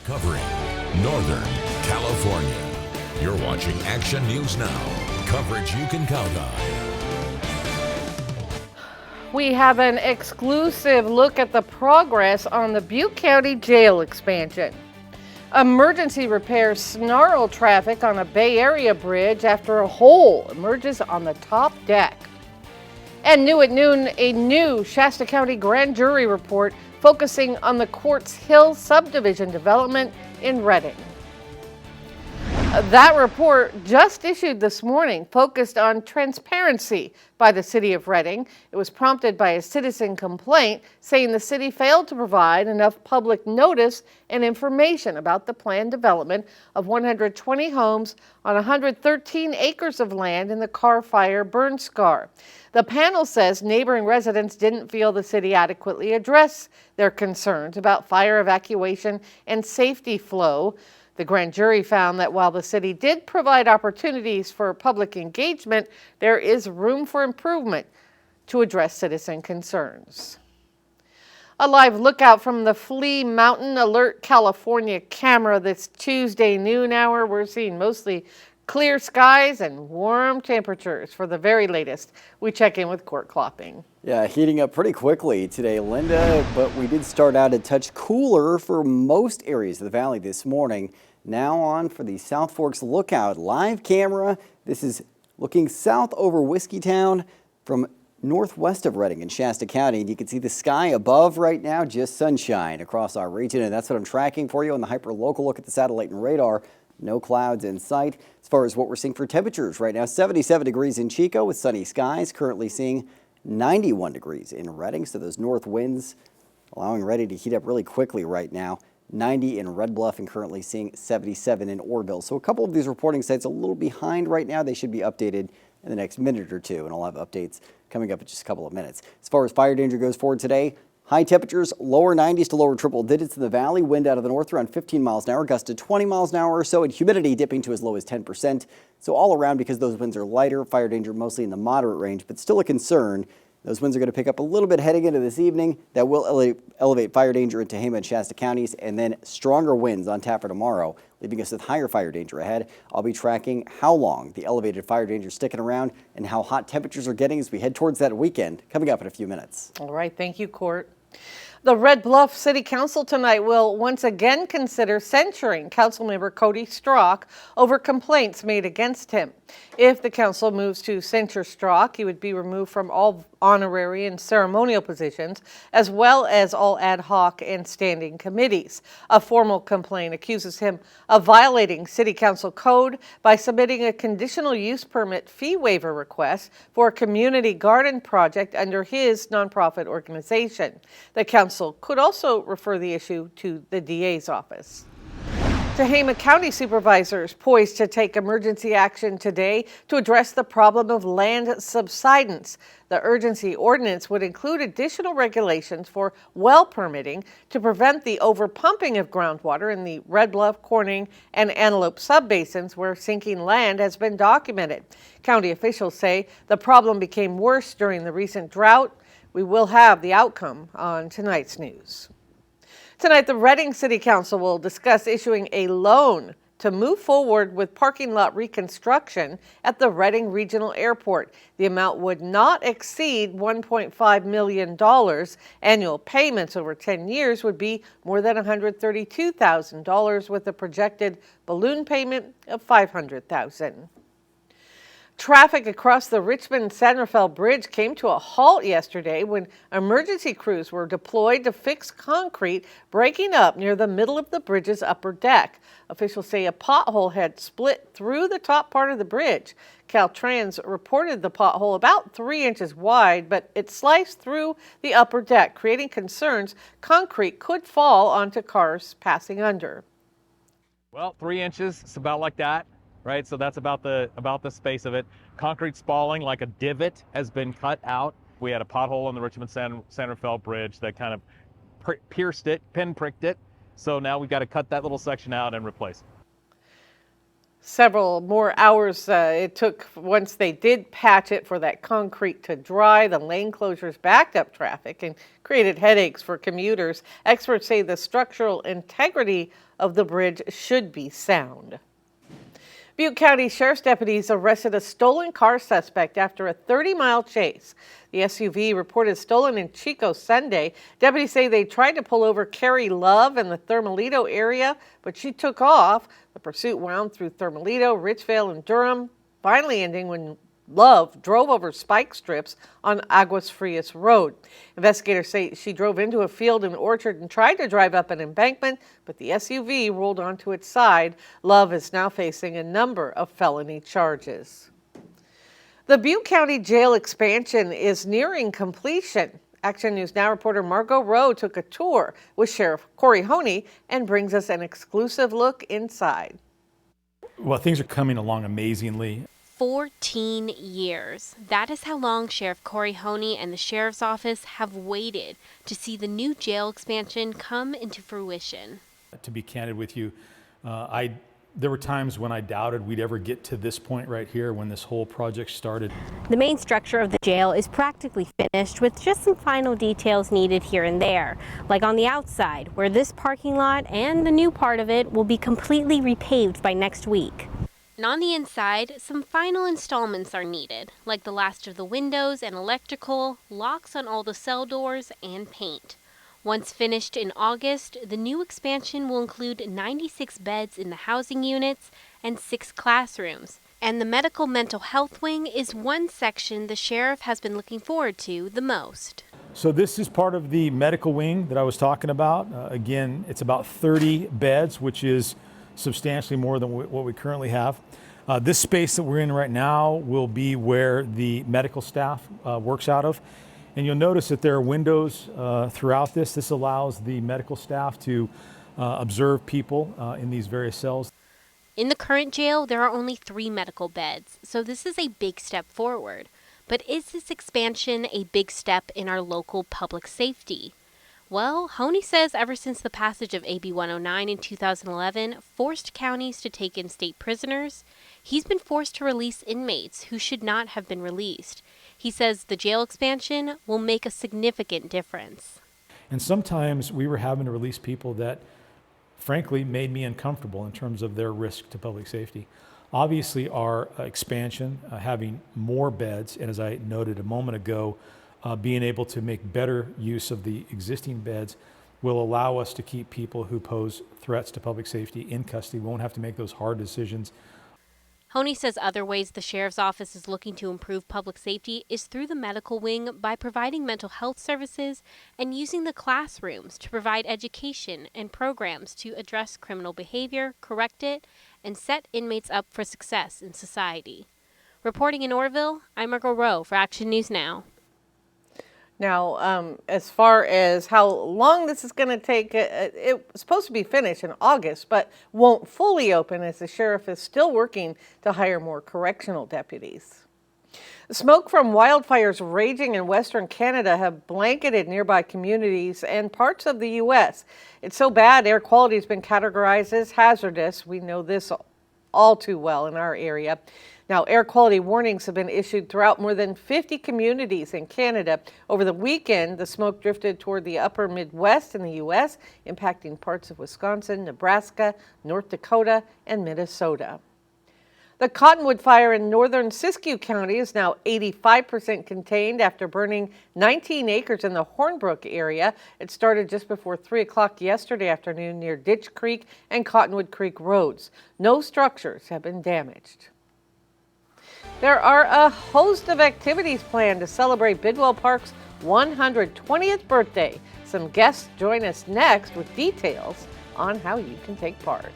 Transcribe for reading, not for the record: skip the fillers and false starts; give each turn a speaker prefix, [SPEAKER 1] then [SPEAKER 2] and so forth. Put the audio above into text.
[SPEAKER 1] Covering Northern California. You're watching Action News Now. Coverage you can count on.
[SPEAKER 2] We have an exclusive look at the progress on the Butte County Jail expansion. Emergency repairs snarl traffic on a Bay Area bridge after a hole emerges on the top deck. And new at noon, a new Shasta County grand jury report focusing on the Quartz Hill subdivision development in Redding. That report, just issued this morning, focused on transparency by the city of Redding. It was prompted by a citizen complaint saying the city failed to provide enough public notice and information about the planned development of 120 homes on 113 acres of land in the Carr Fire burn scar. The panel says neighboring residents didn't feel the city adequately addressed their concerns about fire evacuation and safety flow. The grand jury found that while the city did provide opportunities for public engagement, there is room for improvement to address citizen concerns. A live lookout from the Flea Mountain Alert California camera this Tuesday noon hour. We're seeing mostly clear skies and warm temperatures. For the very latest, we check in with Court Klopping.
[SPEAKER 3] Yeah, heating up pretty quickly today, Linda, but we did start out a touch cooler for most areas of the valley this morning. Now on for the South Forks Lookout live camera. This is looking south over Whiskeytown from northwest of Redding in Shasta County. And you can see the sky above right now, just sunshine across our region. And that's what I'm tracking for you on the hyper-local look at the satellite and radar. No clouds in sight. As far as what we're seeing for temperatures right now, 77 degrees in Chico with sunny skies. Currently seeing 91 degrees in Redding. So those north winds allowing Redding to heat up really quickly right now. 90 in Red Bluff and currently seeing 77 in Orville. So a couple of these reporting sites a little behind right now. They should be updated in the next minute or two, and I'll have updates coming up in just a couple of minutes. As far as fire danger goes forward today, high temperatures, lower 90s to lower triple digits in the valley. Wind out of the north around 15 miles an hour, gust to 20 miles an hour or so, and humidity dipping to as low as 10%. So all around, because those winds are lighter, fire danger mostly in the moderate range, but still a concern. Those winds are going to pick up a little bit heading into this evening. That will elevate fire danger into Tehama and Shasta counties, and then stronger winds on tap for tomorrow, leaving us with higher fire danger ahead. I'll be tracking how long the elevated fire danger is sticking around and how hot temperatures are getting as we head towards that weekend, coming up in a few minutes.
[SPEAKER 2] All right, thank you, Court. The Red Bluff City Council tonight will once again consider censuring Councilmember Cody Stro over complaints made against him. If the council moves to censure Stro, he would be removed from all honorary and ceremonial positions, as well as all ad hoc and standing committees. A formal complaint accuses him of violating City Council code by submitting a conditional use permit fee waiver request for a community garden project under his nonprofit organization. The council could also refer the issue to the DA's office. Tehama County supervisors poised to take emergency action today to address the problem of land subsidence. The urgency ordinance would include additional regulations for well permitting to prevent the overpumping of groundwater in the Red Bluff, Corning, and Antelope subbasins where sinking land has been documented. County officials say the problem became worse during the recent drought. We will have the outcome on tonight's news. Tonight, the Redding City Council will discuss issuing a loan to move forward with parking lot reconstruction at the Redding Regional Airport. The amount would not exceed $1.5 million. Annual payments over 10 years would be more than $132,000 with a projected balloon payment of $500,000. Traffic across the Richmond Sanfell Bridge came to a halt yesterday when emergency crews were deployed to fix concrete breaking up near the middle of the bridge's upper deck. Officials say a pothole had split through the top part of the bridge. Caltrans reported the pothole about 3 inches wide, but it sliced through the upper deck, creating concerns concrete could fall onto cars passing under.
[SPEAKER 4] Well, 3 inches, it's about like that. Right, so that's about the space of it. Concrete spalling, like a divot, has been cut out. We had a pothole on the Richmond Sanfell Bridge that kind of pierced it, pinpricked it. So now we've got to cut that little section out and replace it.
[SPEAKER 2] Several more hours it took once they did patch it for that concrete to dry. The lane closures backed up traffic and created headaches for commuters. Experts say the structural integrity of the bridge should be sound. Butte County Sheriff's deputies arrested a stolen car suspect after a 30-mile chase. The SUV reported stolen in Chico Sunday. Deputies say they tried to pull over Carrie Love in the Thermalito area, but she took off. The pursuit wound through Thermalito, Richvale, and Durham, finally ending when Love drove over spike strips on Aguas Frias Road. Investigators say she drove into a field and orchard and tried to drive up an embankment, but the SUV rolled onto its side. Love is now facing a number of felony charges. The Butte County Jail expansion is nearing completion. Action News Now reporter Margot Rowe took a tour with Sheriff Corey Honey and brings us an exclusive look inside.
[SPEAKER 5] Well, things are coming along amazingly.
[SPEAKER 6] 14 years. That is how long Sheriff Corey Honey and the Sheriff's Office have waited to see the new jail expansion come into fruition.
[SPEAKER 5] To be candid with you, there were times when I doubted we'd ever get to this point right here when this whole project started.
[SPEAKER 7] The main structure of the jail is practically finished with just some final details needed here and there, like on the outside, where this parking lot and the new part of it will be completely repaved by next week.
[SPEAKER 6] And on the inside, some final installments are needed, like the last of the windows and electrical, locks on all the cell doors, and paint. Once finished in August, the new expansion will include 96 beds in the housing units and 6 classrooms. And the medical mental health wing is one section the sheriff has been looking forward to the most.
[SPEAKER 5] So this is part of the medical wing that I was talking about. Again, it's about 30 beds, which is substantially more than what we currently have. This space that we're in right now will be where the medical staff works out of. And you'll notice that there are windows throughout this. This allows the medical staff to observe people in these various cells.
[SPEAKER 6] In the current jail, there are only 3 medical beds, so this is a big step forward. But is this expansion a big step in our local public safety? Well, Honey says ever since the passage of AB 109 in 2011 forced counties to take in state prisoners, he's been forced to release inmates who should not have been released. He says the jail expansion will make a significant difference.
[SPEAKER 5] And sometimes we were having to release people that frankly made me uncomfortable in terms of their risk to public safety. Obviously our expansion, having more beds, and as I noted a moment ago, being able to make better use of the existing beds will allow us to keep people who pose threats to public safety in custody. We won't have to make those hard decisions.
[SPEAKER 6] Honey says other ways the Sheriff's Office is looking to improve public safety is through the medical wing by providing mental health services and using the classrooms to provide education and programs to address criminal behavior, correct it, and set inmates up for success in society. Reporting in Orville, I'm Margot Rowe for Action News Now.
[SPEAKER 2] Now, as far as how long this is going to take, it's supposed to be finished in August, but won't fully open as the sheriff is still working to hire more correctional deputies. Smoke from wildfires raging in Western Canada have blanketed nearby communities and parts of the U.S. It's so bad, air quality has been categorized as hazardous. We know this all too well in our area. Now, air quality warnings have been issued throughout more than 50 communities in Canada. Over the weekend, the smoke drifted toward the upper Midwest in the U.S., impacting parts of Wisconsin, Nebraska, North Dakota, and Minnesota. The Cottonwood fire in northern Siskiyou County is now 85% contained after burning 19 acres in the Hornbrook area. It started just before 3 o'clock yesterday afternoon near Ditch Creek and Cottonwood Creek roads. No structures have been damaged. There are a host of activities planned to celebrate Bidwell Park's 120th birthday. Some guests join us next with details on how you can take part.